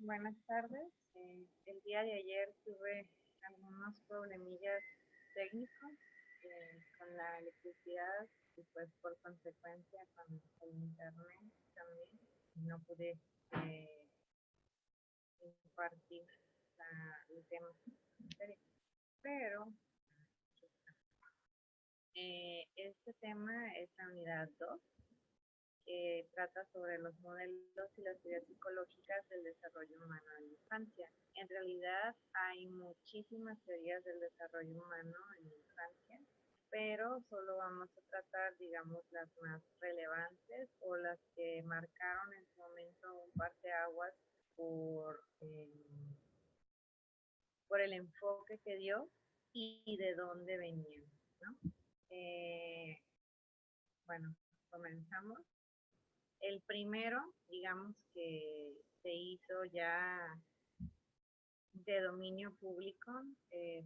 Buenas tardes. El día de ayer tuve algunos problemillas técnicos con la electricidad y pues por consecuencia con el internet también. No pude eh, impartir el tema en serio. Pero este tema es la unidad 2, que trata sobre los modelos y las teorías psicológicas del desarrollo humano en la infancia. En realidad hay muchísimas teorías del desarrollo humano en la infancia, pero solo vamos a tratar, digamos, las más relevantes o las que marcaron en su momento un parteaguas por, por el enfoque que dio y de dónde venían, ¿no? Eh, bueno, comenzamos. El primero, digamos que se hizo ya de dominio público,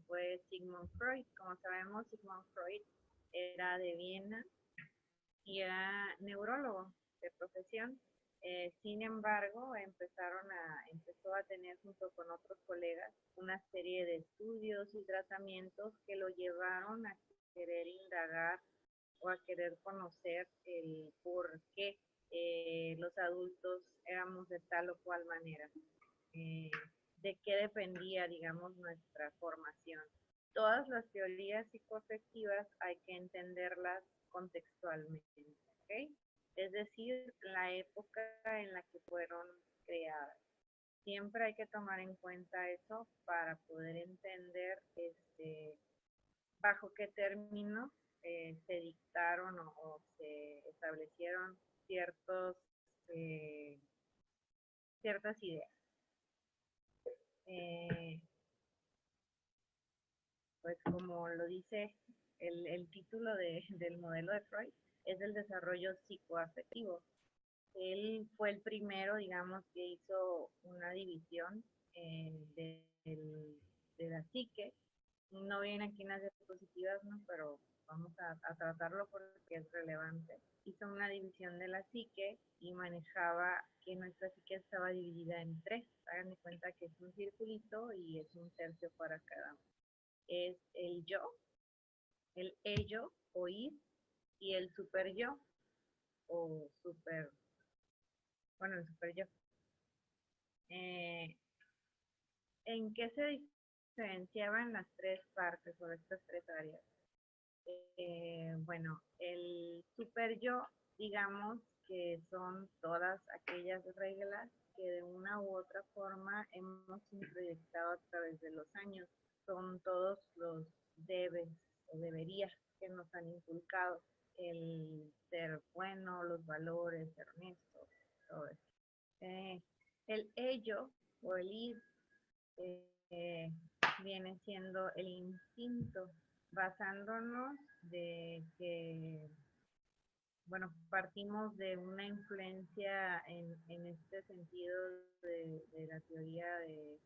fue Sigmund Freud. Como sabemos, Sigmund Freud era de Viena y era neurólogo de profesión. Sin embargo, empezó a tener junto con otros colegas una serie de estudios y tratamientos que lo llevaron a querer indagar o a querer conocer el por qué los adultos éramos de tal o cual manera, eh, de qué dependía, digamos, nuestra formación. Todas las teorías psicoafectivas hay que entenderlas contextualmente, ¿ok? Es decir, la época en la que fueron creadas. Siempre hay que tomar en cuenta eso para poder entender bajo qué términos se dictaron o se establecieron ciertos, eh, ciertas ideas. Eh, pues como lo dice el título del modelo de Freud, es el desarrollo psicoafectivo. Él fue el primero, digamos, que hizo una división de la psique. No viene aquí en las diapositivas, ¿no? Pero vamos a tratarlo porque es relevante. Hizo una división de la psique y manejaba que nuestra psique estaba dividida en tres. Hagan de cuenta que es un circulito y es un tercio para cada uno. Es el yo, el ello o ir y el super yo o super, bueno, el super yo. Eh, ¿En qué se diferenciaban las tres partes o estas tres áreas? Bueno, el super yo, digamos que son todas aquellas reglas que de una u otra forma hemos introyectado a través de los años. Son todos los debes o deberías que nos han inculcado. El ser bueno, los valores, ser honesto, todo eso. El ello o el ir eh, viene siendo el instinto, basándonos de que, bueno, partimos de una influencia en este sentido de la teoría de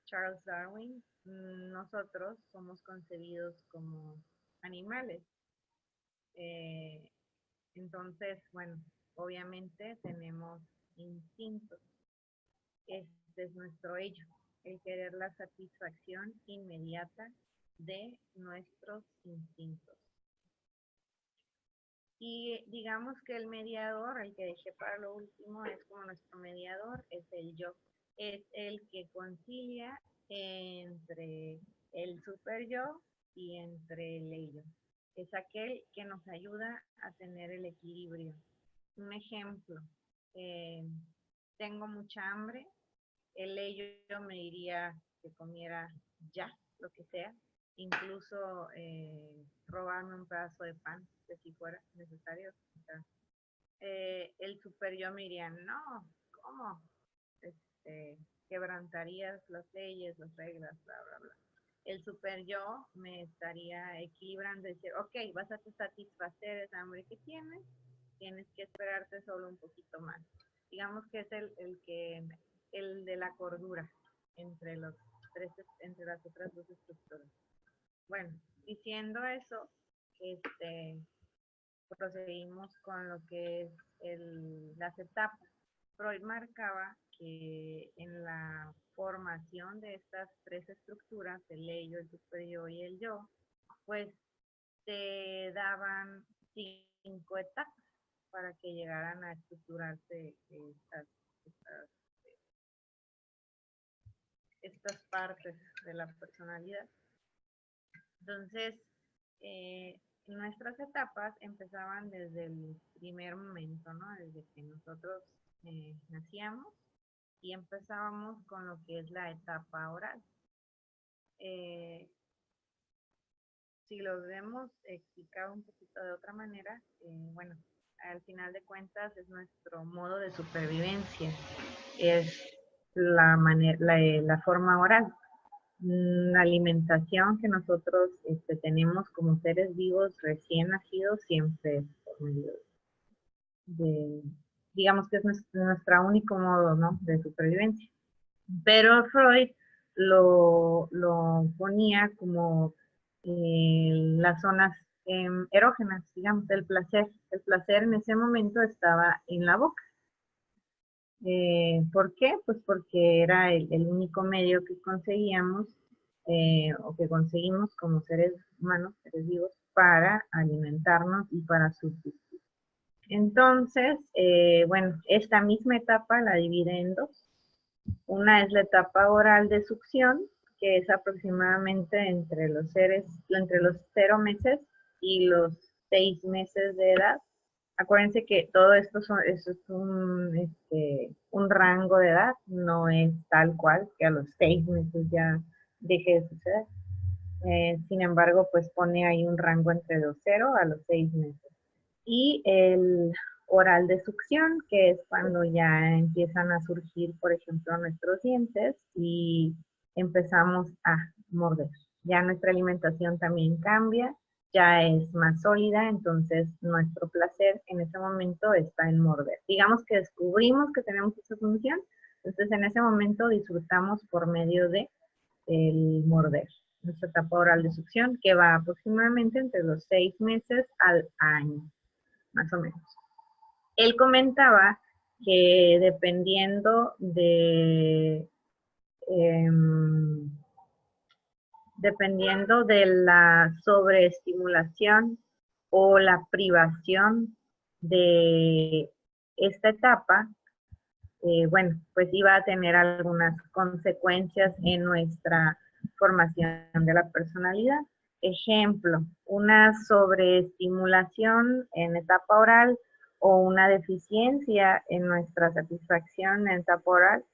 Charles Darwin. Nosotros somos concebidos como animales. Eh, entonces, bueno, obviamente tenemos instintos. Este es nuestro ello, el querer la satisfacción inmediata de nuestros instintos. Y digamos que el mediador, el que dejé para lo último, es como nuestro mediador, es el yo. Es el que concilia entre el super yo y entre el ello. Es aquel que nos ayuda a tener el equilibrio. Un ejemplo, eh, tengo mucha hambre, el ello me diría que comiera ya, lo que sea, incluso robarme un pedazo de pan, si fuera necesario. O sea, el super yo me diría, no, ¿cómo? Quebrantarías las leyes, las reglas, bla, bla, bla. El super yo me estaría equilibrando y decir, ok, vas a satisfacer esa hambre que tienes que esperarte solo un poquito más. Digamos que es el de la cordura entre los tres, entre las otras dos estructuras. Bueno, diciendo eso, proseguimos con lo que es las etapas. Freud marcaba que en la formación de estas tres estructuras, el ello, el superyo y el yo, pues te daban 5 etapas para que llegaran a estructurarse estas partes de la personalidad. Entonces, nuestras etapas empezaban desde el primer momento, ¿no? Desde que nosotros nacíamos y empezábamos con lo que es la etapa oral. Si lo vemos explicado un poquito de otra manera, bueno, al final de cuentas es nuestro modo de supervivencia, es la forma oral. La alimentación que nosotros tenemos como seres vivos recién nacidos siempre es por medio de, digamos que es nuestro único modo, ¿no?, de supervivencia. Pero Freud lo ponía como las zonas erógenas, digamos, del placer. El placer en ese momento estaba en la boca. ¿Por qué? Pues porque era el único medio que conseguíamos o que conseguimos como seres humanos, seres vivos, para alimentarnos y para subsistir. Entonces, bueno, esta misma etapa la divide en dos. Una es la etapa oral de succión, que es aproximadamente entre los 0 meses y los 6 meses de edad. Acuérdense que todo esto es un rango de edad, no es tal cual que a los 6 meses ya deje de suceder. Sin embargo, pues pone ahí un rango entre los 0 a los 6 meses. Y el oral de succión, que es cuando ya empiezan a surgir, por ejemplo, nuestros dientes y empezamos a morder. Ya nuestra alimentación también cambia, ya es más sólida, entonces nuestro placer en ese momento está en morder. Digamos que descubrimos que tenemos esa función, entonces en ese momento disfrutamos por medio de el morder. Nuestra etapa oral de succión, que va aproximadamente entre los 6 meses al año, más o menos. Él comentaba que dependiendo de la sobreestimulación o la privación de esta etapa, bueno, pues iba a tener algunas consecuencias en nuestra formación de la personalidad. Ejemplo, una sobreestimulación en etapa oral o una deficiencia en nuestra satisfacción en etapa oral,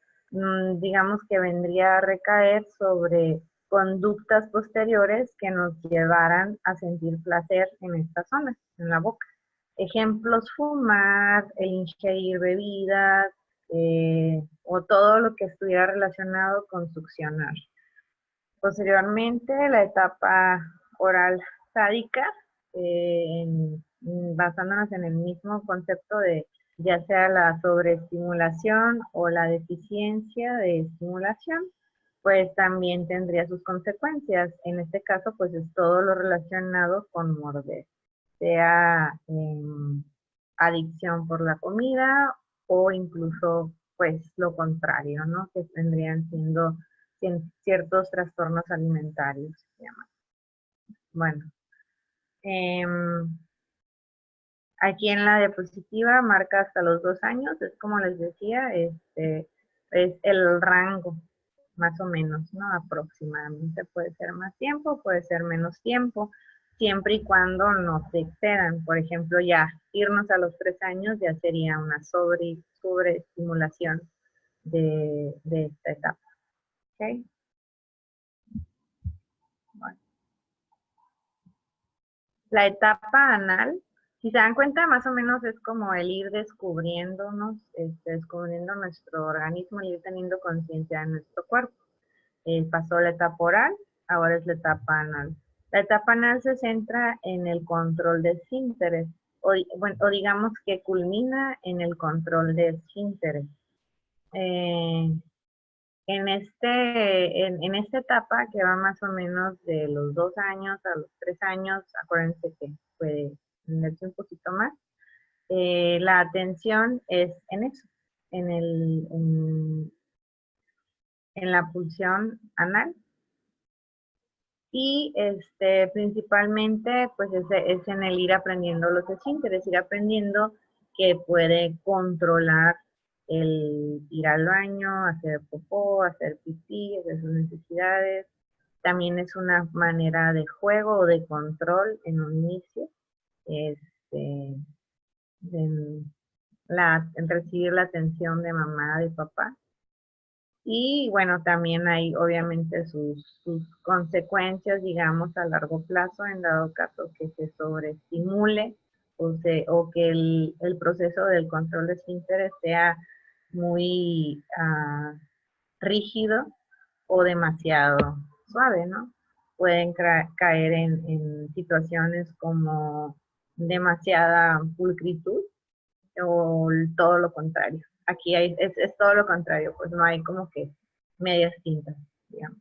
digamos que vendría a recaer sobre conductas posteriores que nos llevaran a sentir placer en esta zona, en la boca. Ejemplos: fumar, el ingerir bebidas, o todo lo que estuviera relacionado con succionar. Posteriormente, la etapa oral sádica, basándonos en el mismo concepto de ya sea la sobreestimulación o la deficiencia de estimulación, pues también tendría sus consecuencias. En este caso, pues es todo lo relacionado con morder, sea adicción por la comida o incluso pues lo contrario, ¿no? Que vendrían siendo ciertos trastornos alimentarios, se llama. Bueno, aquí en la diapositiva marca hasta los 2 años, es como les decía, es el rango, más o menos, ¿no? Aproximadamente, puede ser más tiempo, puede ser menos tiempo, siempre y cuando no se excedan. Por ejemplo, ya irnos a los 3 años ya sería una sobreestimulación de esta etapa. ¿Ok? Bueno. La etapa anal, si se dan cuenta, más o menos es como el ir descubriéndonos, descubriendo nuestro organismo, el ir teniendo conciencia de nuestro cuerpo. Pasó la etapa oral, ahora es la etapa anal. La etapa anal se centra en el control de esfínteres, o digamos que culmina en el control de esfínteres. En esta etapa, que va más o menos de los 2 años a los 3 años, acuérdense que puede tenerse un poquito más, la atención es en eso, en la pulsión anal. Y principalmente pues es en el ir aprendiendo los esfínteres, ir aprendiendo que puede controlar el ir al baño, hacer popó, hacer pipí, hacer sus necesidades. También es una manera de juego o de control en un inicio, este, en recibir la atención de mamá, de papá. Y bueno, también hay obviamente sus consecuencias, digamos, a largo plazo, en dado caso que se sobreestimule o que el proceso del control de esfínteres sea muy rígido o demasiado suave, ¿no? Pueden caer en situaciones como demasiada pulcritud o todo lo contrario. Aquí es todo lo contrario, pues no hay como que medias tintas, digamos.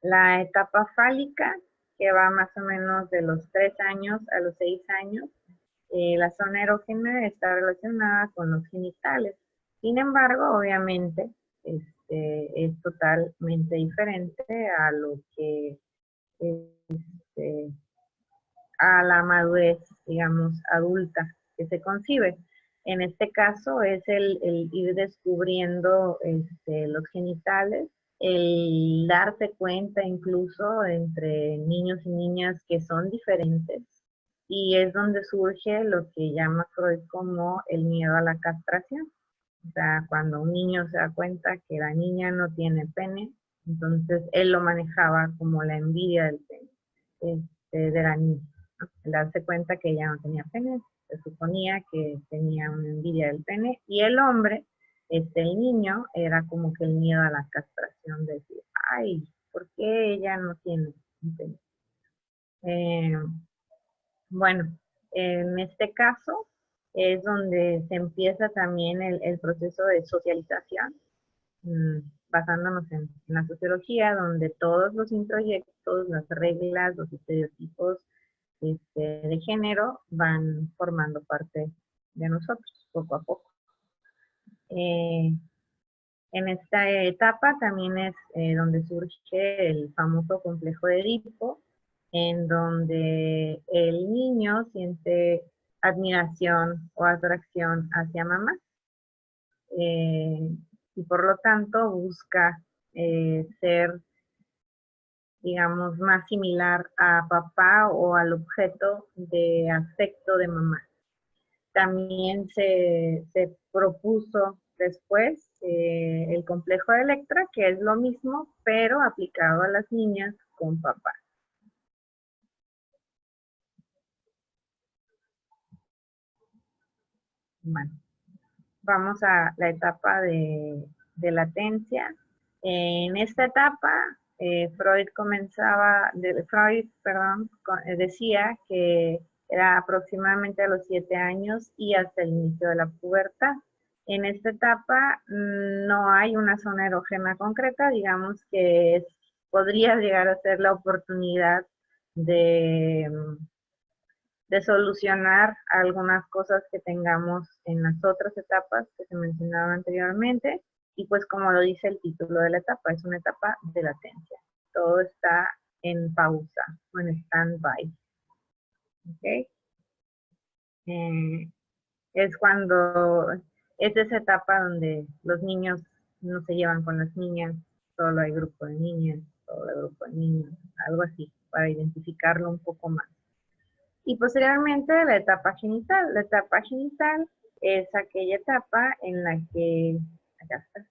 La etapa fálica, que va más o menos de los 3 años a los 6 años, la zona erógena está relacionada con los genitales. Sin embargo, obviamente, es totalmente diferente a lo que este, a la madurez, digamos, adulta que se concibe. En este caso es el ir descubriendo los genitales, el darse cuenta incluso entre niños y niñas que son diferentes, y es donde surge lo que llama Freud como el miedo a la castración. O sea, cuando un niño se da cuenta que la niña no tiene pene, entonces él lo manejaba como la envidia del pene, de la niña. Al darse cuenta que ella no tenía pene, se suponía que tenía una envidia del pene, y el hombre, el niño, era como que el miedo a la castración, de decir, ay, ¿por qué ella no tiene un pene? Eh, bueno, en este caso es donde se empieza también el proceso de socialización, mm, basándonos en la sociología, donde todos los introyectos, las reglas, los estereotipos de género van formando parte de nosotros poco a poco. Eh, en esta etapa también es donde surge el famoso complejo de Edipo, en donde el niño siente admiración o atracción hacia mamá, eh, y por lo tanto busca ser, digamos, más similar a papá o al objeto de afecto de mamá. También se propuso después el complejo de Electra, que es lo mismo, pero aplicado a las niñas con papá. Bueno, vamos a la etapa de latencia. En esta etapa, Freud, perdón, decía que era aproximadamente a los 7 años y hasta el inicio de la pubertad. En esta etapa no hay una zona erógena concreta, digamos que podría llegar a ser la oportunidad de, de solucionar algunas cosas que tengamos en las otras etapas que se mencionaban anteriormente. Y pues como lo dice el título de la etapa, es una etapa de latencia. Todo está en pausa o en stand-by. ¿Okay? Es cuando es esa etapa donde los niños no se llevan con las niñas, solo hay grupo de niñas, solo hay grupo de niños, algo así, para identificarlo un poco más. Y posteriormente la etapa genital. La etapa genital es aquella etapa en la que, acá está,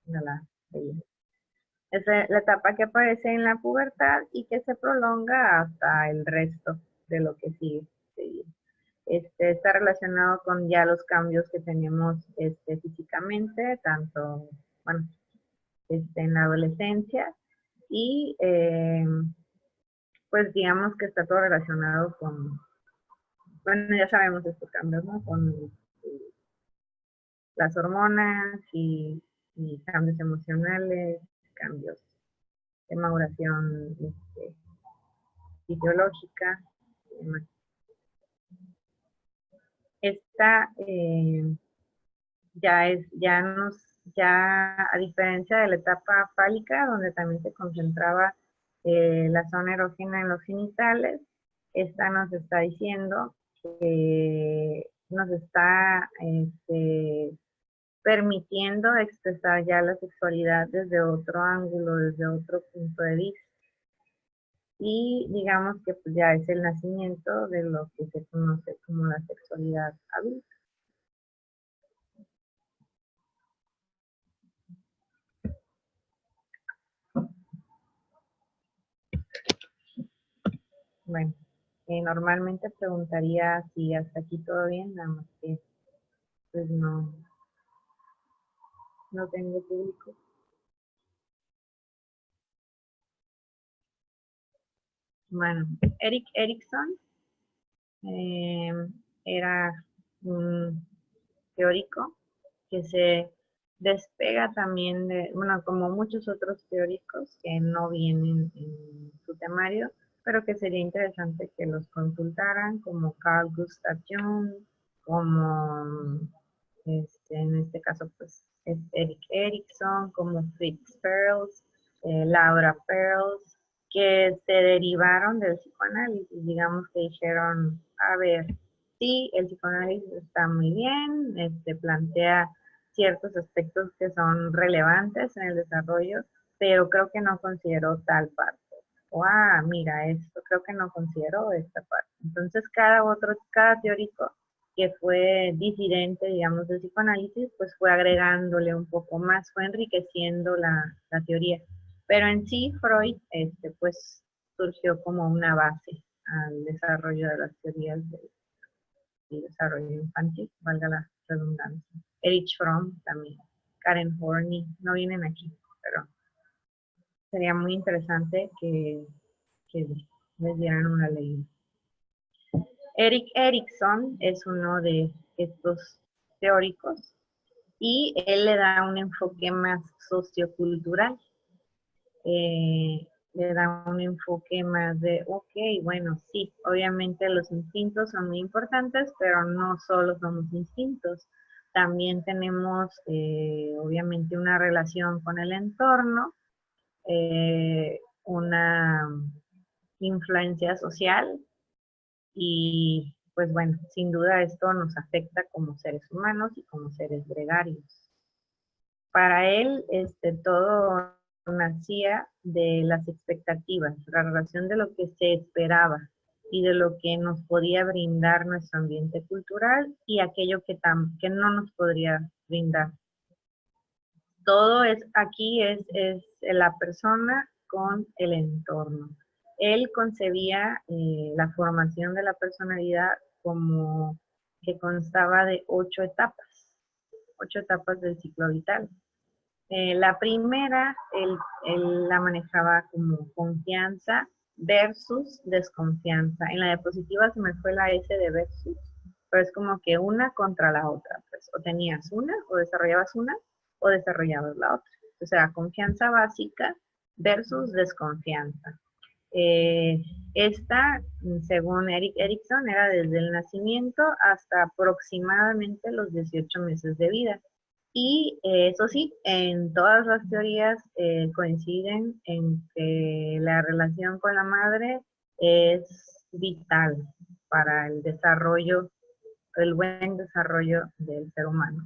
no la veía. Es la etapa que aparece en la pubertad y que se prolonga hasta el resto de lo que sigue. Está relacionado con ya los cambios que tenemos físicamente, tanto, bueno, en la adolescencia, y pues digamos que está todo relacionado con, bueno, ya sabemos estos cambios, ¿no? Con las hormonas y cambios emocionales, cambios de maduración fisiológica. Esta ya a diferencia de la etapa fálica, donde también se concentraba la zona erógena en los genitales, esta nos está diciendo que nos está permitiendo expresar ya la sexualidad desde otro ángulo, desde otro punto de vista. Y digamos que pues ya es el nacimiento de lo que se conoce como la sexualidad adulta. Bueno, normalmente preguntaría si hasta aquí todo bien, nada más que pues no tengo público. Bueno, Erik Erikson era un teórico que se despega también de, bueno, como muchos otros teóricos que no vienen en su temario, pero que sería interesante que los consultaran, como Carl Gustav Jung, como en este caso pues es Erik Erikson, como Fritz Perls, Laura Perls, que se derivaron del psicoanálisis, digamos que dijeron, a ver, sí, el psicoanálisis está muy bien, plantea ciertos aspectos que son relevantes en el desarrollo, pero creo que no consideró tal parte. O, mira, esto creo que no consideró esta parte. Entonces, cada teórico que fue disidente, digamos, del psicoanálisis, pues fue agregándole un poco más, fue enriqueciendo la teoría. Pero en sí, Freud, pues, surgió como una base al desarrollo de las teorías del desarrollo infantil, valga la redundancia. Erich Fromm también, Karen Horney, no vienen aquí, pero sería muy interesante que les dieran una ley. Erik Erikson es uno de estos teóricos y él le da un enfoque más sociocultural. Le da un enfoque más de, ok, bueno, sí, obviamente los instintos son muy importantes, pero no solo somos instintos. También tenemos, obviamente, una relación con el entorno, una influencia social y, pues bueno, sin duda esto nos afecta como seres humanos y como seres gregarios. Para él, todo nacía de las expectativas, la relación de lo que se esperaba y de lo que nos podía brindar nuestro ambiente cultural y aquello que no nos podría brindar. Todo aquí es la persona con el entorno. Él concebía la formación de la personalidad como que constaba de 8 etapas del ciclo vital. La primera, él la manejaba como confianza versus desconfianza. En la diapositiva se me fue la S de versus, pero es como que una contra la otra. Pues, o tenías una, o desarrollabas una, o desarrollabas la otra. O sea, confianza básica versus desconfianza. Esta, según Erik Erikson, era desde el nacimiento hasta aproximadamente los 18 meses de vida. Y eso sí, en todas las teorías coinciden en que la relación con la madre es vital para el desarrollo, el buen desarrollo del ser humano.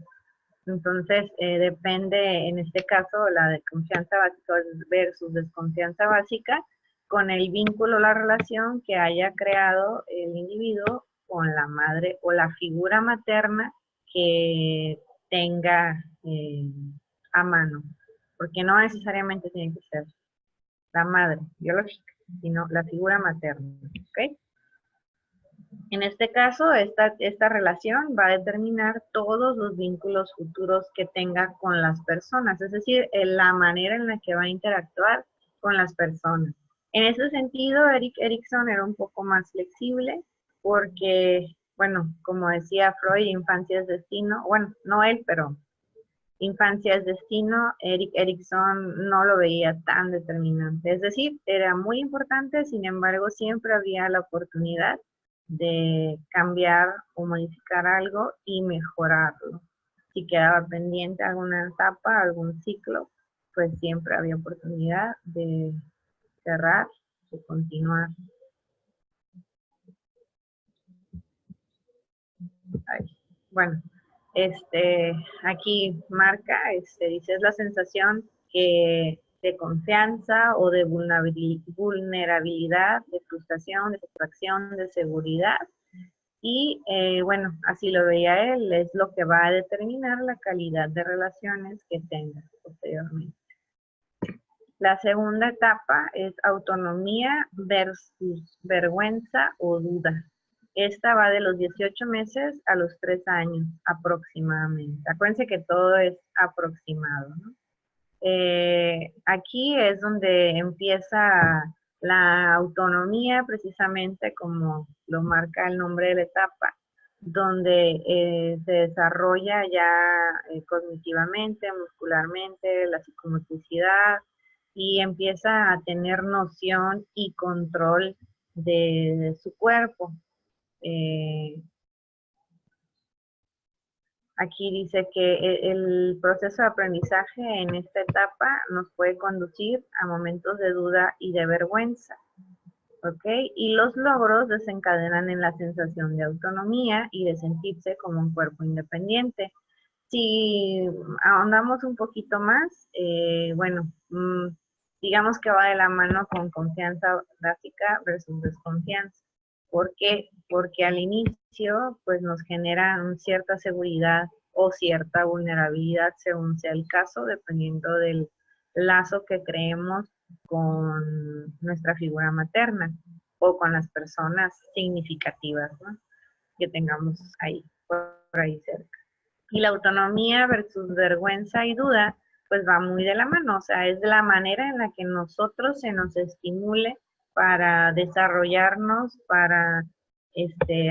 Entonces, depende, en este caso, la de confianza básica versus desconfianza básica, con el vínculo, la relación que haya creado el individuo con la madre o la figura materna que tenga a mano, porque no necesariamente tiene que ser la madre biológica, sino la figura materna, ¿ok? En este caso, esta relación va a determinar todos los vínculos futuros que tenga con las personas, es decir, la manera en la que va a interactuar con las personas. En ese sentido, Erik Erikson era un poco más flexible porque, bueno, como decía Freud, infancia es destino, bueno, no él, pero infancia es destino, Erik Erikson no lo veía tan determinante. Es decir, era muy importante, sin embargo, siempre había la oportunidad de cambiar o modificar algo y mejorarlo. Si quedaba pendiente alguna etapa, algún ciclo, pues siempre había oportunidad de cerrar, de continuar. Ay, bueno, aquí marca, dice, es la sensación de confianza o de vulnerabilidad, de frustración, de satisfacción, de seguridad. Y bueno, así lo veía él, es lo que va a determinar la calidad de relaciones que tengas posteriormente. La segunda etapa es autonomía versus vergüenza o duda. Esta va de los 18 meses a los 3 años aproximadamente. Acuérdense que todo es aproximado, ¿no? Aquí es donde empieza la autonomía, precisamente como lo marca el nombre de la etapa, donde se desarrolla ya cognitivamente, muscularmente, la psicomotricidad y empieza a tener noción y control de su cuerpo. Aquí dice que el proceso de aprendizaje en esta etapa nos puede conducir a momentos de duda y de vergüenza, ¿ok? Y los logros desencadenan en la sensación de autonomía y de sentirse como un cuerpo independiente. Si ahondamos un poquito más, bueno, digamos que va de la mano con confianza básica versus desconfianza. ¿Por qué? Porque al inicio, pues nos genera cierta seguridad o cierta vulnerabilidad, según sea el caso, dependiendo del lazo que creemos con nuestra figura materna o con las personas significativas, ¿no?, que tengamos ahí, por ahí cerca. Y la autonomía versus vergüenza y duda, pues va muy de la mano, o sea, es la manera en la que nosotros se nos estimule para desarrollarnos, para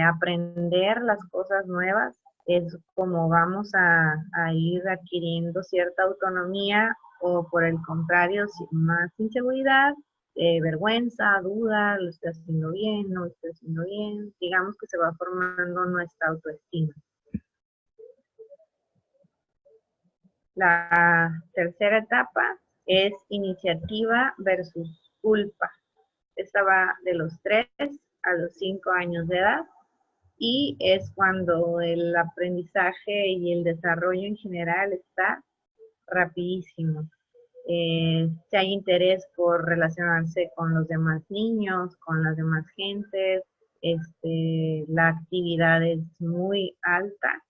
aprender las cosas nuevas, es como vamos a ir adquiriendo cierta autonomía o por el contrario, más inseguridad, vergüenza, duda, lo estoy haciendo bien, no lo estoy haciendo bien, digamos que se va formando nuestra autoestima. La tercera etapa es iniciativa versus culpa. Esta va de los 3 a los 5 años de edad y es cuando el aprendizaje y el desarrollo en general está rapidísimo. Si hay interés por relacionarse con los demás niños, con las demás gentes, la actividad es muy alta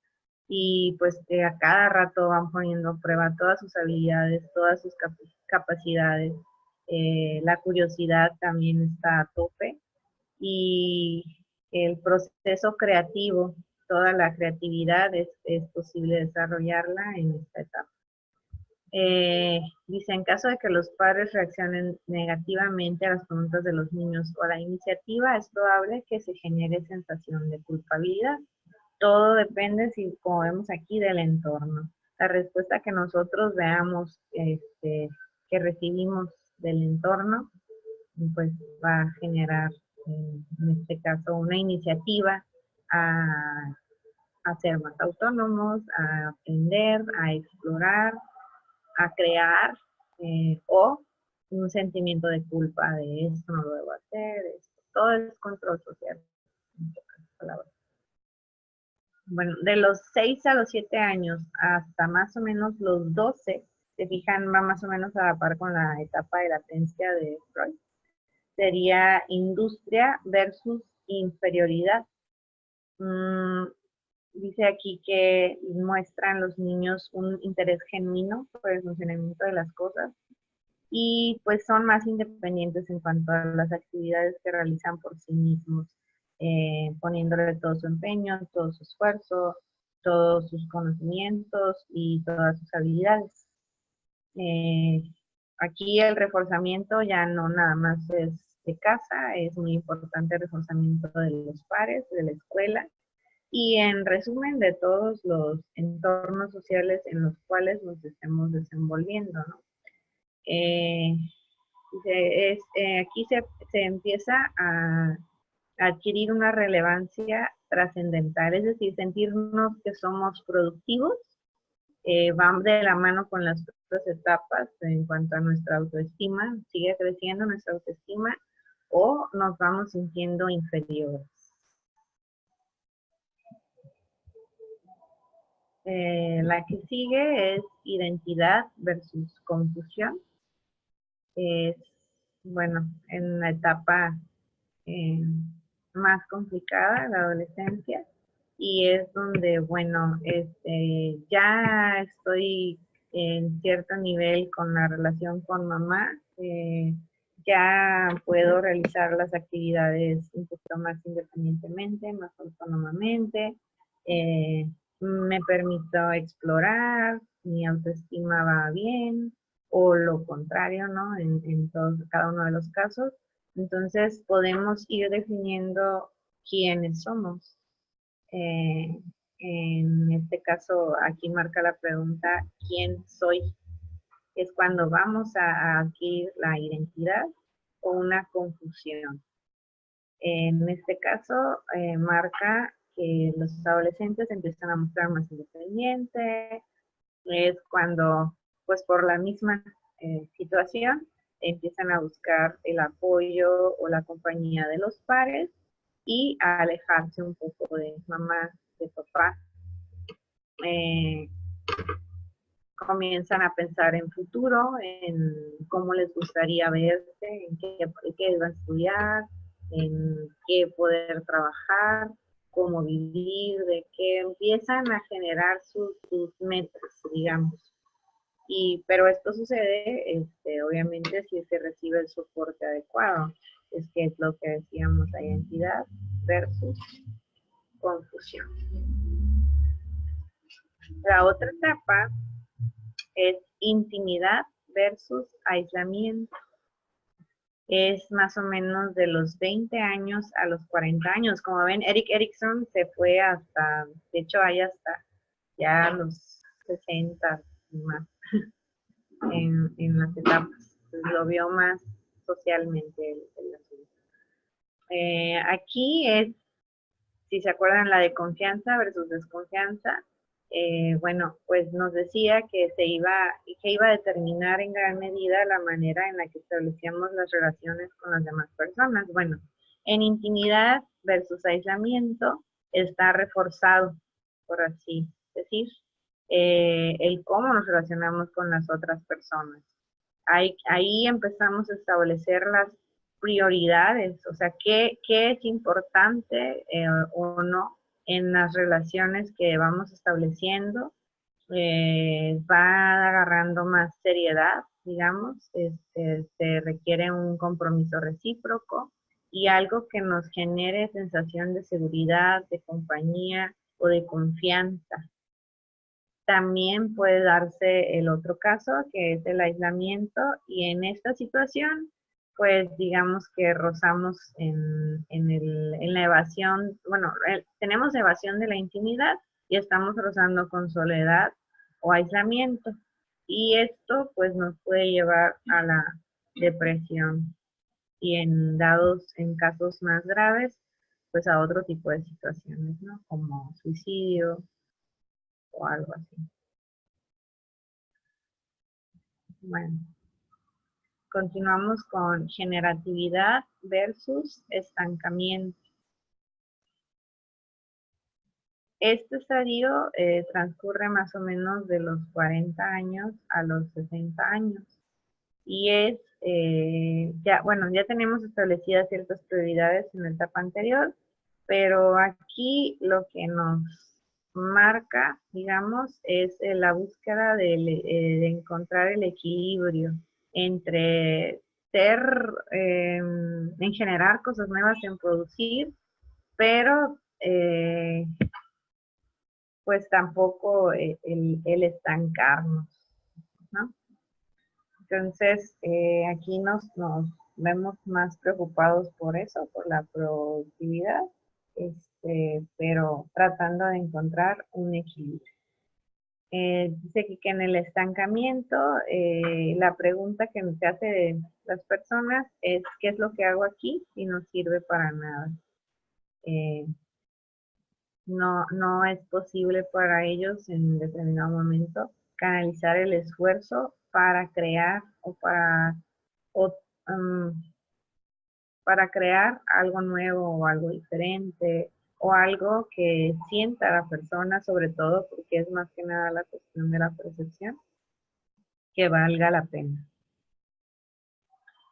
y pues que a cada rato van poniendo a prueba todas sus habilidades, todas sus capacidades. La curiosidad también está a tope y el proceso creativo, toda la creatividad es posible desarrollarla en esta etapa. Dice, en caso de que los padres reaccionen negativamente a las preguntas de los niños o a la iniciativa, es probable que se genere sensación de culpabilidad. Todo depende, si como vemos aquí, del entorno. La respuesta que nosotros veamos que recibimos del entorno, pues va a generar, en este caso, una iniciativa a ser más autónomos, a aprender, a explorar, a crear, o un sentimiento de culpa de esto no lo debo hacer, esto. Todo es control social, en pocas palabras. Bueno, de los 6 a los 7 años hasta más o menos los 12, se fijan, va más o menos a la par con la etapa de latencia de Freud, sería industria versus inferioridad. Dice aquí que muestran los niños un interés genuino por el funcionamiento de las cosas y pues son más independientes en cuanto a las actividades que realizan por sí mismos, poniéndole todo su empeño, todo su esfuerzo, todos sus conocimientos y todas sus habilidades. Aquí el reforzamiento ya no nada más es de casa, es muy importante el reforzamiento de los pares, de la escuela y en resumen de todos los entornos sociales en los cuales nos estemos desenvolviendo, ¿no? Aquí se empieza a adquirir una relevancia trascendental, es decir, sentirnos que somos productivos van de la mano con las otras etapas en cuanto a nuestra autoestima, sigue creciendo nuestra autoestima o nos vamos sintiendo inferiores. La que sigue es identidad versus confusión. Es, bueno, en la etapa eh, más complicada, la adolescencia, y es donde, bueno, ya estoy en cierto nivel con la relación con mamá, ya puedo realizar las actividades un poquito más independientemente, más autónomamente, me permito explorar, mi autoestima va bien, o lo contrario, ¿no? En cada uno de los casos. Entonces podemos ir definiendo quiénes somos. Eh, en este caso, aquí marca la pregunta, ¿quién soy? Es cuando vamos a adquirir la identidad o una confusión. En este caso, marca que los adolescentes empiezan a mostrar más independiente, es cuando, pues por la misma situación, empiezan a buscar el apoyo o la compañía de los pares y a alejarse un poco de mamá, de papá. Comienzan a pensar en futuro, en cómo les gustaría verse, en qué van a estudiar, en qué poder trabajar, cómo vivir, de qué empiezan a generar sus metas, digamos. Pero esto sucede, obviamente, si se recibe el soporte adecuado. Es que es lo que decíamos, la identidad versus confusión. La otra etapa es intimidad versus aislamiento. Es más o menos de los 20 años a los 40 años. Como ven, Erik Erikson se fue hasta, de hecho hay hasta ya los 60 y más en las etapas. Entonces, lo vio más socialmente el asunto. Aquí es, si se acuerdan, la de confianza versus desconfianza. Bueno, pues nos decía que iba a determinar en gran medida la manera en la que establecíamos las relaciones con las demás personas. Bueno, en intimidad versus aislamiento está reforzado, por así decir, el cómo nos relacionamos con las otras personas. Ahí empezamos a establecer las prioridades, o sea, qué es importante o no en las relaciones que vamos estableciendo. Va agarrando más seriedad, digamos, se requiere un compromiso recíproco y algo que nos genere sensación de seguridad, de compañía o de confianza. También puede darse el otro caso, que es el aislamiento, y en esta situación, pues digamos que rozamos en la evasión, bueno, tenemos evasión de la intimidad y estamos rozando con soledad o aislamiento. Y esto pues nos puede llevar a la depresión y en casos más graves, pues a otro tipo de situaciones, ¿no? Como suicidio o algo así. Bueno, continuamos con generatividad versus estancamiento. Este estadio transcurre más o menos de los 40 años a los 60 años. Y es, ya tenemos establecidas ciertas prioridades en la etapa anterior, pero aquí lo que nos marca, digamos, es la búsqueda de encontrar el equilibrio entre en generar cosas nuevas, en producir, pero pues tampoco el estancarnos, ¿no? Entonces, aquí nos vemos más preocupados por eso, por la productividad, pero tratando de encontrar un equilibrio. Dice que en el estancamiento, la pregunta que se hace de las personas es, ¿qué es lo que hago aquí? Y no sirve para nada. no es posible para ellos en determinado momento canalizar el esfuerzo para crear o, um, para crear algo nuevo o algo diferente o algo que sienta a la persona, sobre todo porque es más que nada la cuestión de la percepción, que valga la pena.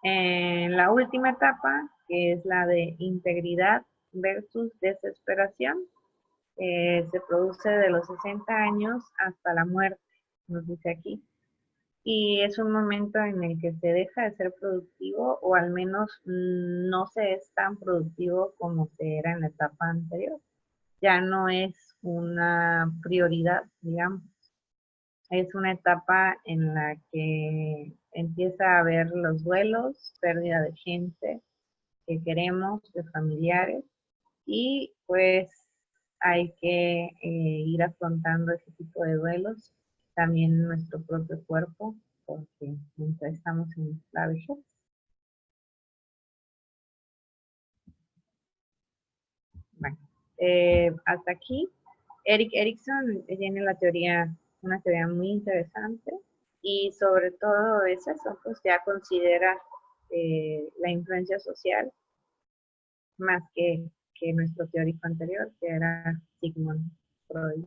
En la última etapa, que es la de integridad versus desesperación, se produce de los 60 años hasta la muerte, nos dice aquí. Y es un momento en el que se deja de ser productivo o al menos no se es tan productivo como se era en la etapa anterior. Ya no es una prioridad, digamos. Es una etapa en la que empieza a haber los duelos, pérdida de gente que queremos, de familiares, y pues hay que ir afrontando ese tipo de duelos, también en nuestro propio cuerpo, porque mientras estamos en la vejez. Bueno, hasta aquí, Erik Erikson tiene una teoría muy interesante, y sobre todo es eso, pues ya considera la influencia social más que nuestro teórico anterior, que era Sigmund Freud.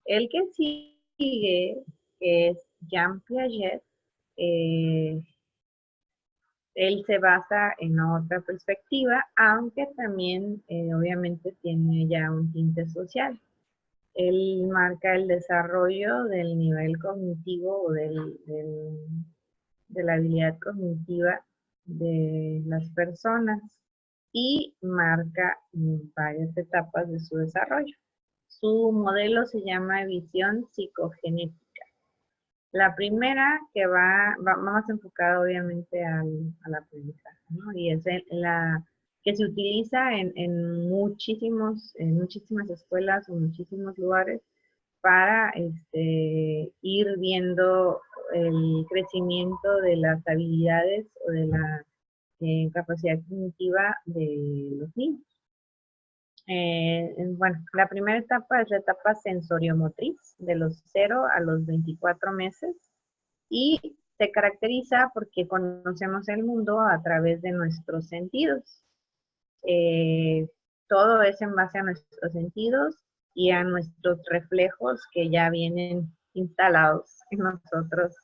El que sigue es Jean Piaget. eh, Él se basa en otra perspectiva, aunque también obviamente tiene ya un tinte social. Él marca el desarrollo del nivel cognitivo o de la habilidad cognitiva de las personas y marca varias etapas de su desarrollo. Su modelo se llama visión psicogenética. La primera que va más enfocada obviamente al aprendizaje, ¿no? Y es la que se utiliza en muchísimas escuelas o muchísimos lugares para ir viendo el crecimiento de las habilidades o de la capacidad cognitiva de los niños. Bueno, la primera etapa es la etapa sensoriomotriz, de los 0 a los 24 meses, y se caracteriza porque conocemos el mundo a través de nuestros sentidos. Eh, Todo es en base a nuestros sentidos y a nuestros reflejos que ya vienen instalados en nosotros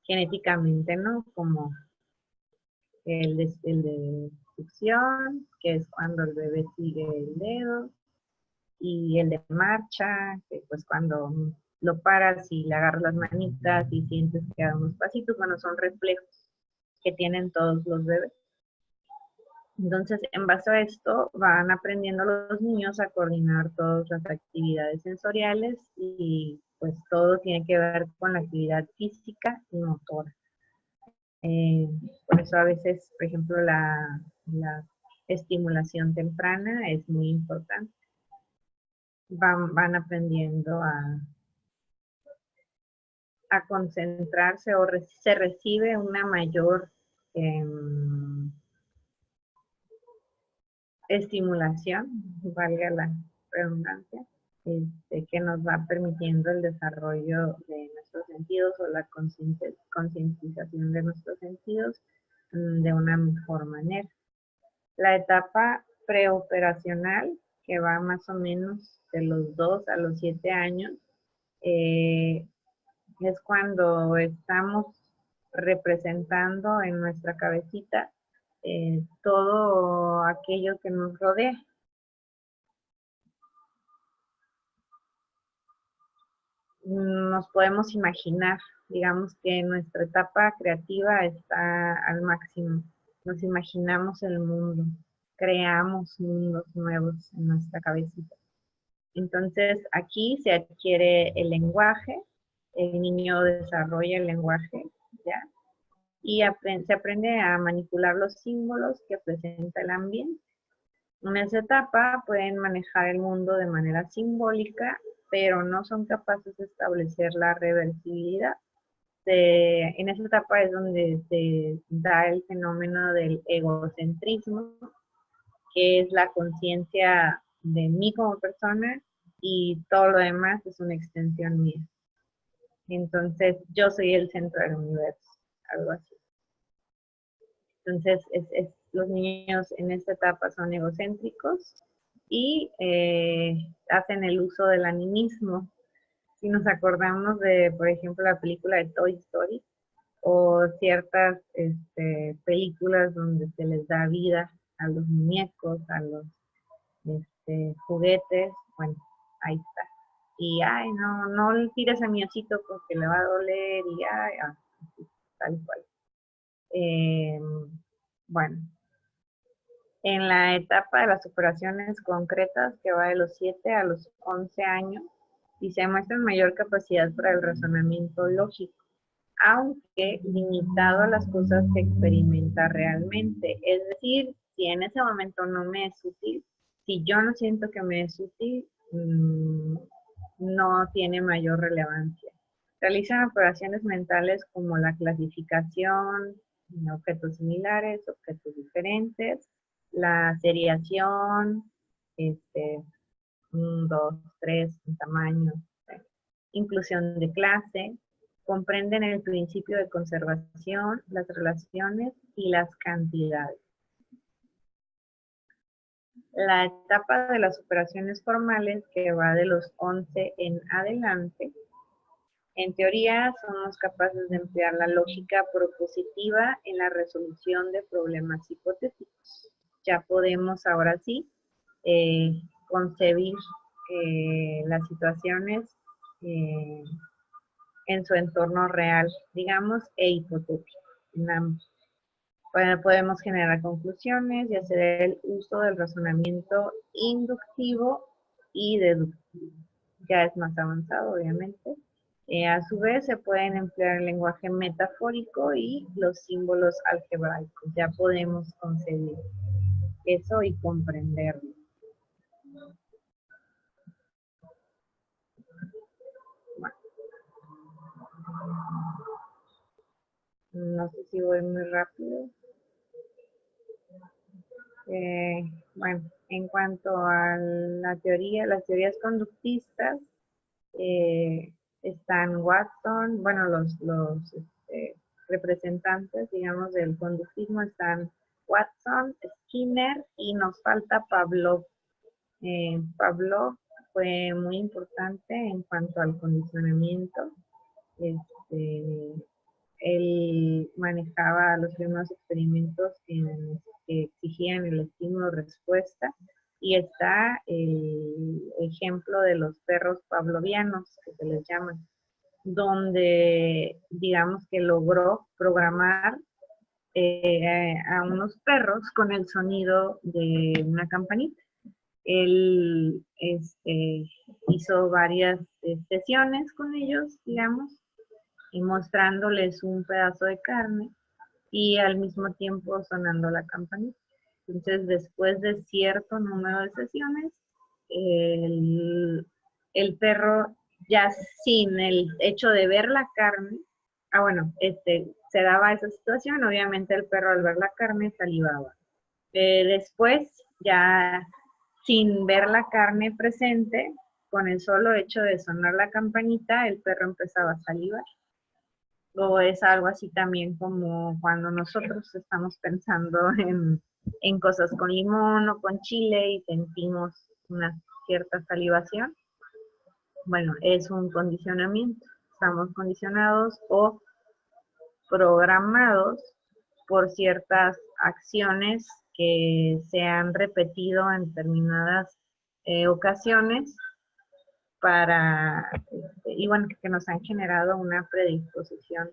genéticamente, ¿no? Como el de succión, que es cuando el bebé sigue el dedo, y el de marcha, que pues cuando lo paras y le agarras las manitas y sientes que da unos pasitos, bueno, son reflejos que tienen todos los bebés. Entonces, en base a esto, van aprendiendo los niños a coordinar todas las actividades sensoriales y pues todo tiene que ver con la actividad física y motora. Por eso a veces, por ejemplo, la estimulación temprana es muy importante. Van aprendiendo a concentrarse o se recibe una mayor estimulación, valga la redundancia, que nos va permitiendo el desarrollo de nuestros sentidos o la concientización de nuestros sentidos de una mejor manera. La etapa preoperacional, que va más o menos de los 2 a los 7 años, es cuando estamos representando en nuestra cabecita todo aquello que nos rodea. Nos podemos imaginar, digamos que nuestra etapa creativa está al máximo. Nos imaginamos el mundo, creamos mundos nuevos en nuestra cabecita. Entonces aquí se adquiere el lenguaje, el niño desarrolla el lenguaje, ¿ya? Y se aprende a manipular los símbolos que presenta el ambiente. En esa etapa pueden manejar el mundo de manera simbólica, pero no son capaces de establecer la reversibilidad. En esa etapa es donde se da el fenómeno del egocentrismo, que es la conciencia de mí como persona y todo lo demás es una extensión mía. Entonces, yo soy el centro del universo, algo así. Entonces, los niños en esta etapa son egocéntricos y hacen el uso del animismo. Si nos acordamos de, por ejemplo, la película de Toy Story o ciertas películas donde se les da vida a los muñecos, a los juguetes, bueno, ahí está. Y, ay, no le tires a mi osito porque le va a doler y, ay, tal cual. Bueno, en la etapa de las operaciones concretas, que va de los 7 a los 11 años, y se muestra mayor capacidad para el razonamiento lógico, aunque limitado a las cosas que experimenta realmente. Es decir, si en ese momento no me es útil, si yo no siento que me es útil, no tiene mayor relevancia. Realizan operaciones mentales como la clasificación, objetos similares, objetos diferentes, la seriación, 1, 2, 3, un tamaño, inclusión de clase, comprenden el principio de conservación, las relaciones y las cantidades. La etapa de las operaciones formales, que va de los 11 en adelante, en teoría somos capaces de emplear la lógica propositiva en la resolución de problemas hipotéticos. Ya podemos ahora sí concebir las situaciones en su entorno real, digamos, e hipotético. Podemos generar conclusiones y hacer el uso del razonamiento inductivo y deductivo. Ya es más avanzado, obviamente. A su vez, se pueden emplear el lenguaje metafórico y los símbolos algebraicos. Ya podemos concebir eso y comprenderlo. Bueno, no sé si voy muy rápido. Bueno, en cuanto a la teoría, las teorías conductistas, están Watson, bueno, los representantes, digamos, del conductismo están Watson, Skinner y nos falta Pavlov. Pavlov fue muy importante en cuanto al condicionamiento. Él manejaba los primeros experimentos que exigían el estímulo-respuesta y está el ejemplo de los perros pavlovianos, que se les llaman, donde digamos que logró programar a unos perros con el sonido de una campanita. Él hizo varias sesiones con ellos, digamos, y mostrándoles un pedazo de carne y al mismo tiempo sonando la campanita. Entonces, después de cierto número de sesiones, el perro ya sin el hecho de ver la carne, se daba esa situación, obviamente el perro al ver la carne salivaba. Después, ya sin ver la carne presente, con el solo hecho de sonar la campanita, el perro empezaba a salivar. O es algo así también como cuando nosotros estamos pensando en cosas con limón o con chile y sentimos una cierta salivación. Bueno, es un condicionamiento. Estamos condicionados o programados por ciertas acciones que se han repetido en determinadas ocasiones y bueno, que nos han generado una predisposición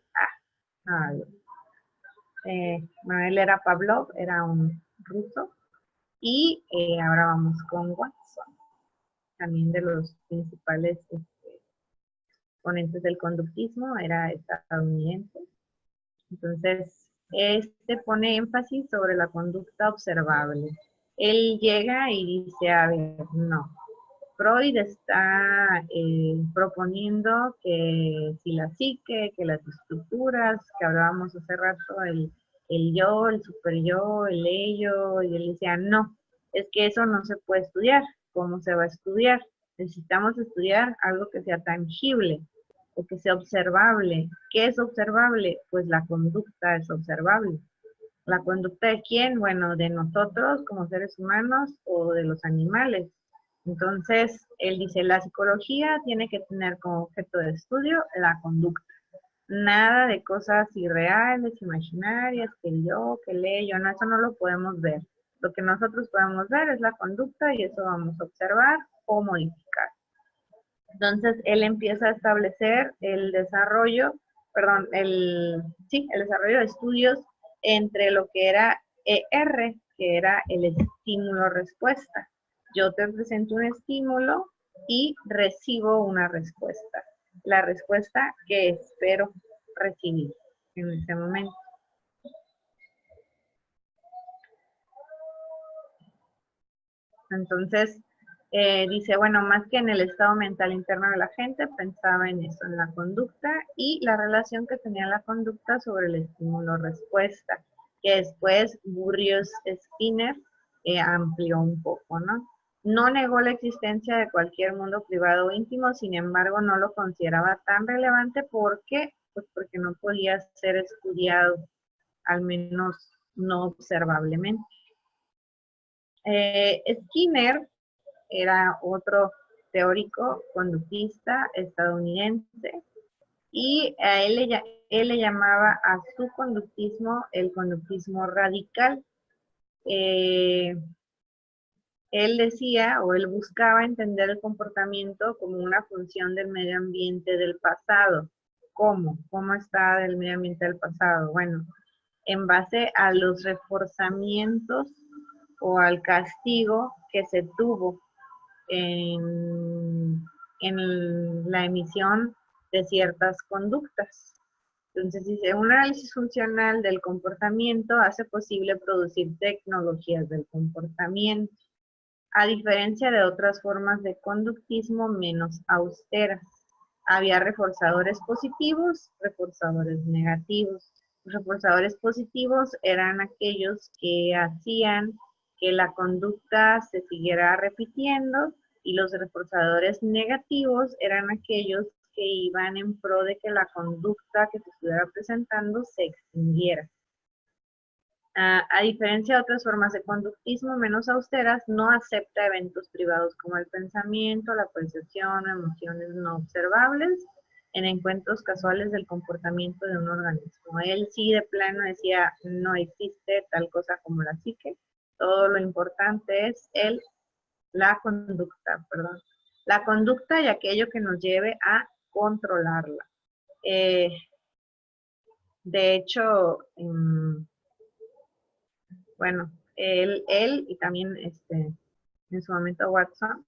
a algo. Él era Pavlov, era un ruso, y ahora vamos con Watson, también de los principales ponentes del conductismo, era estadounidense. Entonces, pone énfasis sobre la conducta observable. Él llega y dice, a ver, no, Freud está proponiendo que si la psique, que las estructuras, que hablábamos hace rato, el yo, el super yo, el ello, y él decía, no, es que eso no se puede estudiar, cómo se va a estudiar. Necesitamos estudiar algo que sea tangible o que sea observable. ¿Qué es observable? Pues la conducta es observable. ¿La conducta de quién? Bueno, de nosotros como seres humanos o de los animales. Entonces, él dice, la psicología tiene que tener como objeto de estudio la conducta. Nada de cosas irreales, imaginarias, que yo, que leo, no, eso no lo podemos ver. Lo que nosotros podemos ver es la conducta y eso vamos a observar o modificar. Entonces, él empieza a establecer el desarrollo, perdón, el desarrollo de estudios entre lo que era ER, que era el estímulo-respuesta. Yo te presento un estímulo y recibo una respuesta. La respuesta que espero recibir en ese momento. Entonces, dice, bueno, más que en el estado mental interno de la gente, pensaba en eso, en la conducta y la relación que tenía la conducta sobre el estímulo-respuesta, que después Burrius Skinner amplió un poco, ¿no? No negó la existencia de cualquier mundo privado o íntimo, sin embargo, no lo consideraba tan relevante porque, pues porque no podía ser estudiado, al menos no observablemente. Skinner era otro teórico conductista estadounidense y a él le llamaba a su conductismo el conductismo radical. Eh, Él decía o él buscaba entender el comportamiento como una función del medio ambiente del pasado. ¿Cómo? ¿Cómo está del medio ambiente del pasado? Bueno, en base a los reforzamientos o al castigo que se tuvo en la emisión de ciertas conductas. Entonces, dice, un análisis funcional del comportamiento hace posible producir tecnologías del comportamiento, a diferencia de otras formas de conductismo menos austeras. Había reforzadores positivos, reforzadores negativos. Los reforzadores positivos eran aquellos que hacían que la conducta se siguiera repitiendo y los reforzadores negativos eran aquellos que iban en pro de que la conducta que se estuviera presentando se extinguiera. A diferencia de otras formas de conductismo menos austeras, no acepta eventos privados como el pensamiento, la percepción, emociones no observables en encuentros casuales del comportamiento de un organismo. Él sí de plano decía, no existe tal cosa como la psique, todo lo importante es la conducta, perdón. La conducta y aquello que nos lleve a controlarla. De hecho, bueno, él y también en su momento Watson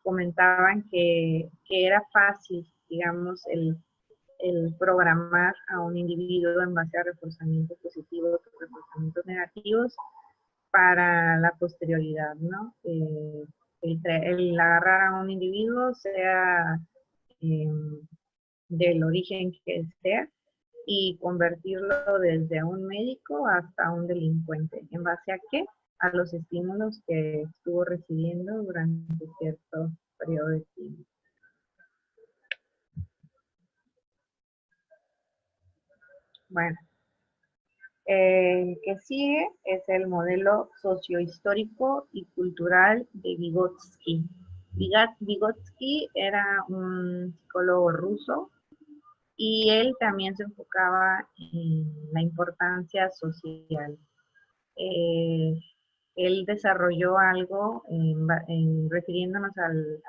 comentaban que era fácil, digamos, el programar a un individuo en base a reforzamientos positivos o reforzamientos negativos para la posterioridad, ¿no? El agarrar a un individuo, sea del origen que sea, y convertirlo desde un médico hasta un delincuente. ¿En base a qué? A los estímulos que estuvo recibiendo durante cierto periodo de tiempo. Bueno, el que sigue es el modelo sociohistórico y cultural de Vygotsky. Vygotsky era un psicólogo ruso y él también se enfocaba en la importancia social. Eh, Él desarrolló algo refiriéndonos al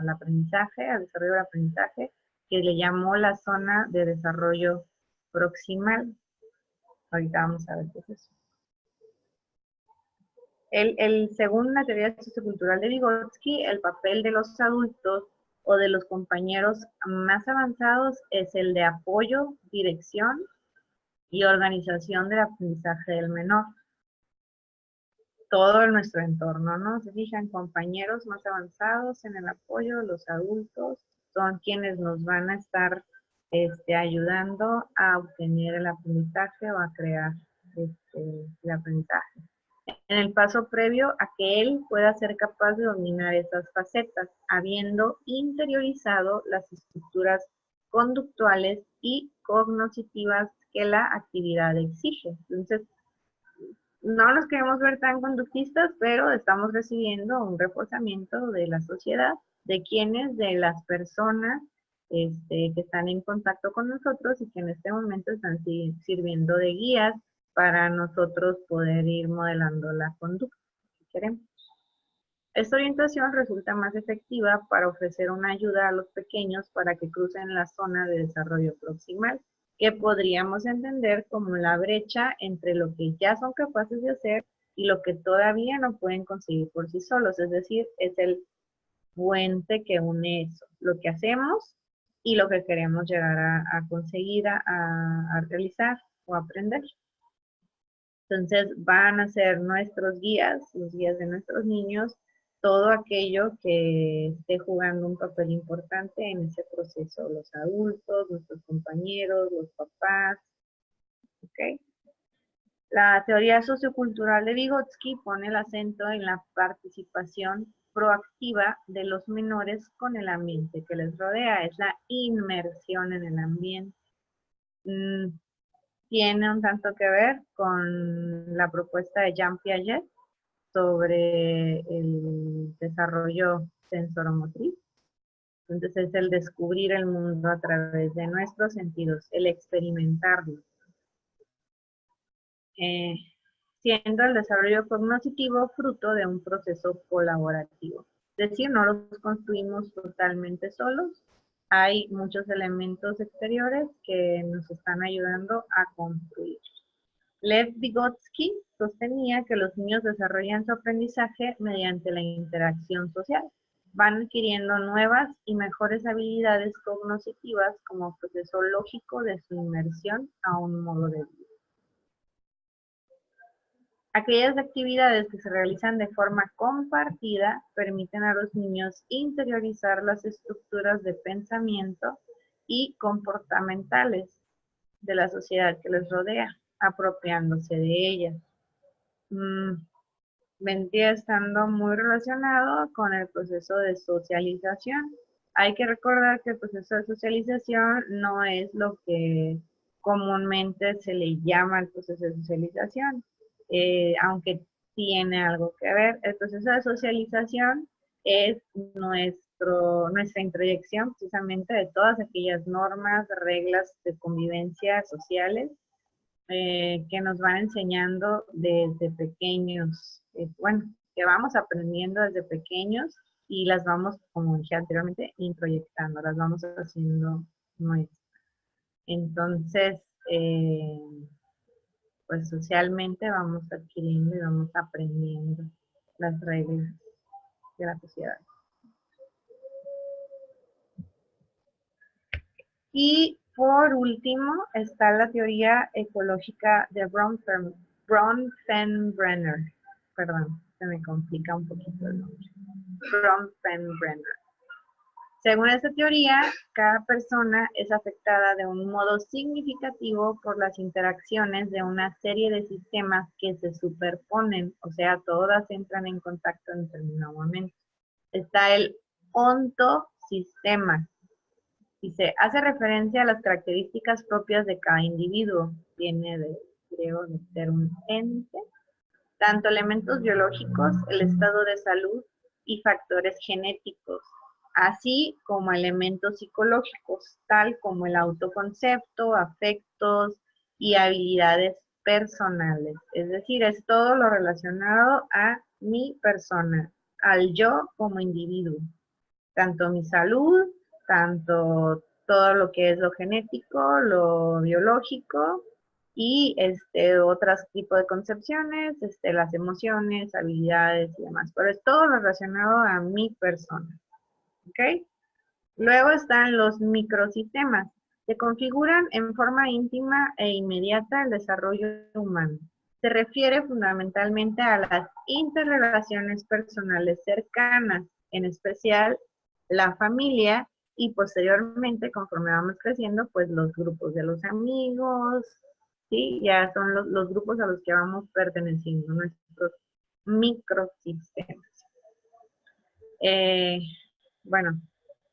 aprendizaje, al desarrollo del aprendizaje, que le llamó la zona de desarrollo proximal. Ahorita vamos a ver qué es eso. Según la teoría sociocultural de Vygotsky, el papel de los adultos o de los compañeros más avanzados es el de apoyo, dirección y organización del aprendizaje del menor. Todo nuestro entorno, ¿no? Se fijan, compañeros más avanzados en el apoyo, los adultos son quienes nos van a estar ayudando a obtener el aprendizaje o a crear el aprendizaje. en el paso previo a que él pueda ser capaz de dominar esas facetas, habiendo interiorizado las estructuras conductuales y cognitivas que la actividad exige. Entonces, no nos queremos ver tan conductistas, pero estamos recibiendo un reforzamiento de la sociedad, de quienes, de las personas que están en contacto con nosotros y que en este momento están sirviendo de guías para nosotros poder ir modelando la conducta que queremos. Esta orientación resulta más efectiva para ofrecer una ayuda a los pequeños para que crucen la zona de desarrollo proximal, que podríamos entender como la brecha entre lo que ya son capaces de hacer y lo que todavía no pueden conseguir por sí solos. Es decir, es el puente que une eso, lo que hacemos y lo que queremos llegar a conseguir, a realizar o aprender. Entonces van a ser nuestros guías, los guías de nuestros niños, todo aquello que esté jugando un papel importante en ese proceso, los adultos, nuestros compañeros, los papás, ¿ok? La teoría sociocultural de Vygotsky pone el acento en la participación proactiva de los menores con el ambiente que les rodea, es la inmersión en el ambiente. Tiene un tanto que ver con la propuesta de Jean Piaget sobre el desarrollo sensoromotriz. Entonces es el descubrir el mundo a través de nuestros sentidos, el experimentarlo. Siendo el desarrollo cognitivo fruto de un proceso colaborativo. Es decir, no los construimos totalmente solos, hay muchos elementos exteriores que nos están ayudando a construir. Lev Vygotsky sostenía que los niños desarrollan su aprendizaje mediante la interacción social. Van adquiriendo nuevas y mejores habilidades cognitivas como proceso lógico de su inmersión a un modo de vida. Aquellas actividades que se realizan de forma compartida permiten a los niños interiorizar las estructuras de pensamiento y comportamentales de la sociedad que les rodea, apropiándose de ellas. Vendría estando muy relacionado con el proceso de socialización. Hay que recordar que el proceso de socialización no es lo que comúnmente se le llama el proceso de socialización, aunque tiene algo que ver. El proceso de socialización es nuestra introyección precisamente de todas aquellas normas, reglas de convivencia sociales que nos van enseñando desde pequeños, bueno, que vamos aprendiendo desde pequeños y las vamos, como dije anteriormente, introyectando, las vamos haciendo nuestras. Entonces, pues socialmente vamos adquiriendo y vamos aprendiendo las reglas de la sociedad. Y por último está la teoría ecológica de Bronfenbrenner. Perdón, se me complica un poquito el nombre. Bronfenbrenner. Según esta teoría, cada persona es afectada de un modo significativo por las interacciones de una serie de sistemas que se superponen, o sea, todas entran en contacto en determinado momento. Está el ontosistema. Dice, hace referencia a las características propias de cada individuo. Viene de griego de ser un ente. Tanto elementos biológicos, el estado de salud y factores genéticos, así como elementos psicológicos, tal como el autoconcepto, afectos y habilidades personales. Es decir, es todo lo relacionado a mi persona, al yo como individuo. Tanto mi salud, tanto todo lo que es lo genético, lo biológico y otros tipos de concepciones, las emociones, habilidades y demás. Pero es todo relacionado a mi persona. ¿Ok? Luego están los microsistemas, que configuran en forma íntima e inmediata el desarrollo humano. Se refiere fundamentalmente a las interrelaciones personales cercanas, en especial la familia y posteriormente, conforme vamos creciendo, pues los grupos de los amigos, ¿sí? Ya son los grupos a los que vamos perteneciendo, nuestros microsistemas. Bueno,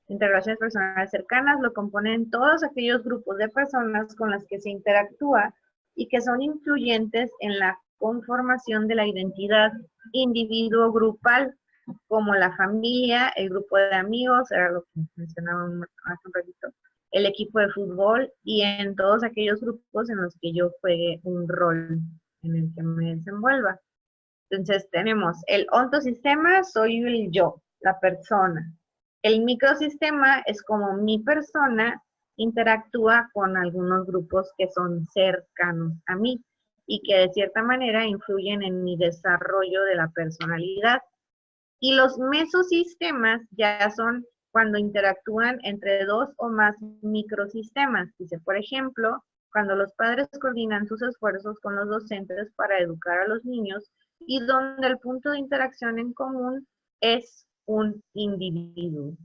interrelaciones personales cercanas lo componen todos aquellos grupos de personas con las que se interactúa y que son influyentes en la conformación de la identidad individuo-grupal, como la familia, el grupo de amigos, era lo que mencionaba hace un ratito, el equipo de fútbol y en todos aquellos grupos en los que yo juegue un rol en el que me desenvuelva. Entonces tenemos el ontosistema, soy el yo, la persona. El microsistema es como mi persona interactúa con algunos grupos que son cercanos a mí y que de cierta manera influyen en mi desarrollo de la personalidad. Y los mesosistemas ya son cuando interactúan entre dos o más microsistemas. Dice, por ejemplo, cuando los padres coordinan sus esfuerzos con los docentes para educar a los niños y donde el punto de interacción en común es un individuo.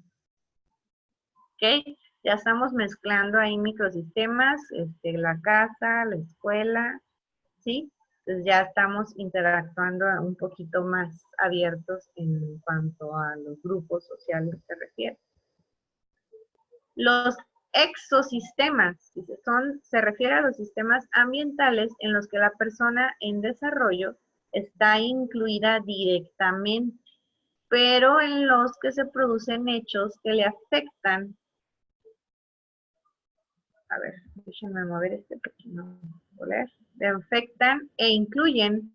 ¿Ok? Ya estamos mezclando ahí microsistemas, la casa, la escuela, ¿sí? Entonces ya estamos interactuando un poquito más abiertos en cuanto a los grupos sociales se refiere. Los exosistemas se refiere a los sistemas ambientales en los que la persona en desarrollo está incluida directamente, pero en los que se producen hechos que le afectan. A ver, déjenme mover porque no puedo leer. Le afectan e incluyen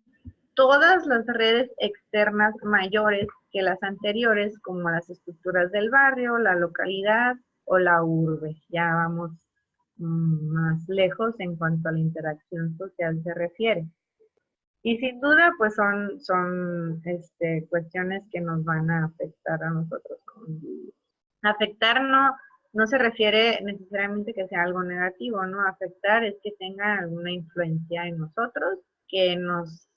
todas las redes externas mayores que las anteriores, como las estructuras del barrio, la localidad o la urbe. Ya vamos más lejos en cuanto a la interacción social se refiere. Y sin duda, pues son cuestiones que nos van a afectar a nosotros como individuos. Afectar no se refiere necesariamente que sea algo negativo, ¿no? Afectar es que tenga alguna influencia en nosotros, que nos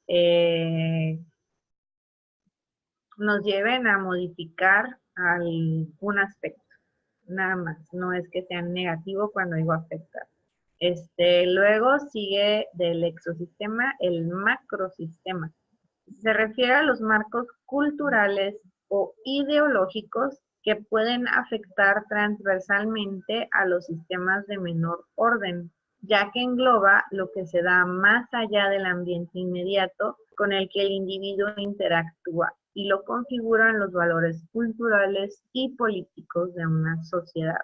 lleven a modificar algún aspecto, nada más, no es que sea negativo cuando digo afectar. Luego sigue del exosistema el macrosistema. Se refiere a los marcos culturales o ideológicos que pueden afectar transversalmente a los sistemas de menor orden, ya que engloba lo que se da más allá del ambiente inmediato con el que el individuo interactúa y lo configuran los valores culturales y políticos de una sociedad,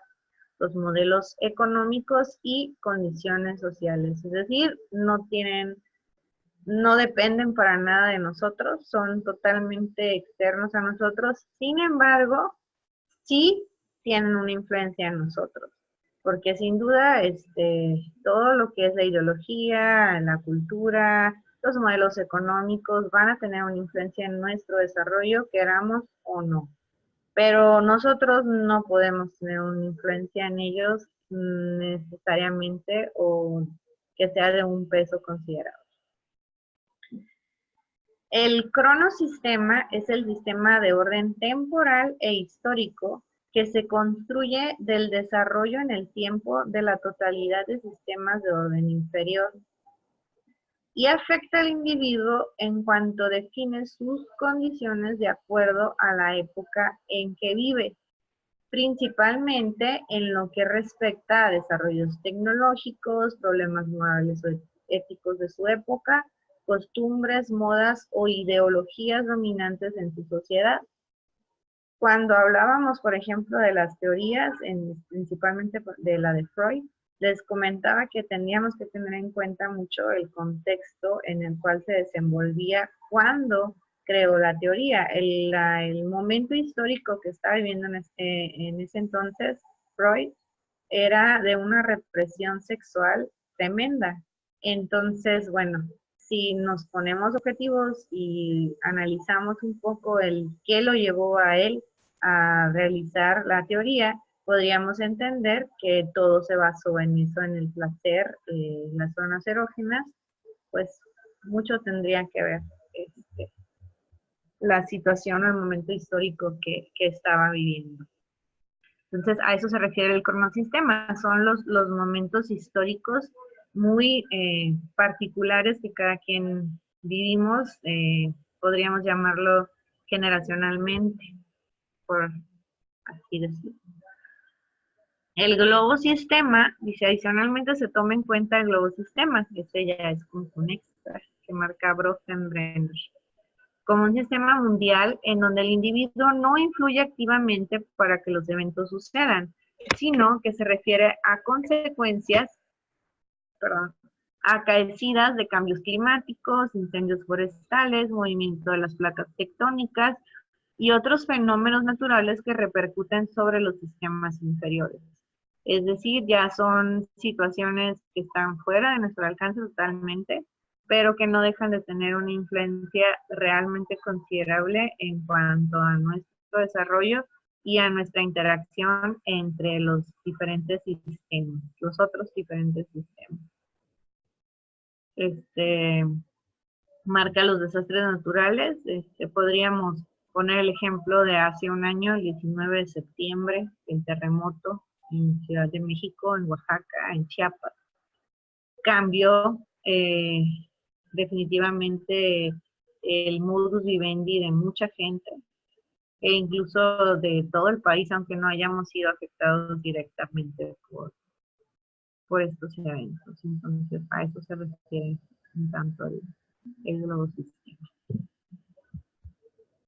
los modelos económicos y condiciones sociales. Es decir, no dependen para nada de nosotros, son totalmente externos a nosotros, sin embargo, sí tienen una influencia en nosotros, porque sin duda todo lo que es la ideología, la cultura, los modelos económicos van a tener una influencia en nuestro desarrollo, queramos o no. Pero nosotros no podemos tener una influencia en ellos necesariamente o que sea de un peso considerado. El cronosistema es el sistema de orden temporal e histórico que se construye del desarrollo en el tiempo de la totalidad de sistemas de orden inferior y afecta al individuo en cuanto define sus condiciones de acuerdo a la época en que vive, principalmente en lo que respecta a desarrollos tecnológicos, problemas morales o éticos de su época, costumbres, modas o ideologías dominantes en su sociedad. Cuando hablábamos, por ejemplo, de las teorías, principalmente de la de Freud, les comentaba que teníamos que tener en cuenta mucho el contexto en el cual se desenvolvía cuando creó la teoría. El momento histórico que estaba viviendo en ese entonces, Freud, era de una represión sexual tremenda. Entonces, bueno, si nos ponemos objetivos y analizamos un poco el qué lo llevó a él a realizar la teoría, podríamos entender que todo se basó en eso, en el placer, en las zonas erógenas, pues mucho tendría que ver la situación o el momento histórico que estaba viviendo. Entonces, a eso se refiere el cronosistema, son los momentos históricos muy particulares que cada quien vivimos, podríamos llamarlo generacionalmente, por así decirlo. El globo sistema, dice, adicionalmente se toma en cuenta el globo sistema, este ya es como un extra que marca Bronfenbrenner, como un sistema mundial en donde el individuo no influye activamente para que los eventos sucedan, sino que se refiere a consecuencias, perdón, acaecidas de cambios climáticos, incendios forestales, movimiento de las placas tectónicas y otros fenómenos naturales que repercuten sobre los sistemas inferiores. Es decir, ya son situaciones que están fuera de nuestro alcance totalmente, pero que no dejan de tener una influencia realmente considerable en cuanto a nuestro desarrollo y a nuestra interacción entre los diferentes sistemas, los otros diferentes sistemas. Marca los desastres naturales. Podríamos poner el ejemplo de hace un año, el 19 de septiembre, el terremoto en Ciudad de México, en Oaxaca, en Chiapas. Cambió definitivamente el modus vivendi de mucha gente e incluso de todo el país, aunque no hayamos sido afectados directamente por estos eventos. Entonces, a eso se refiere en tanto el globo sistema.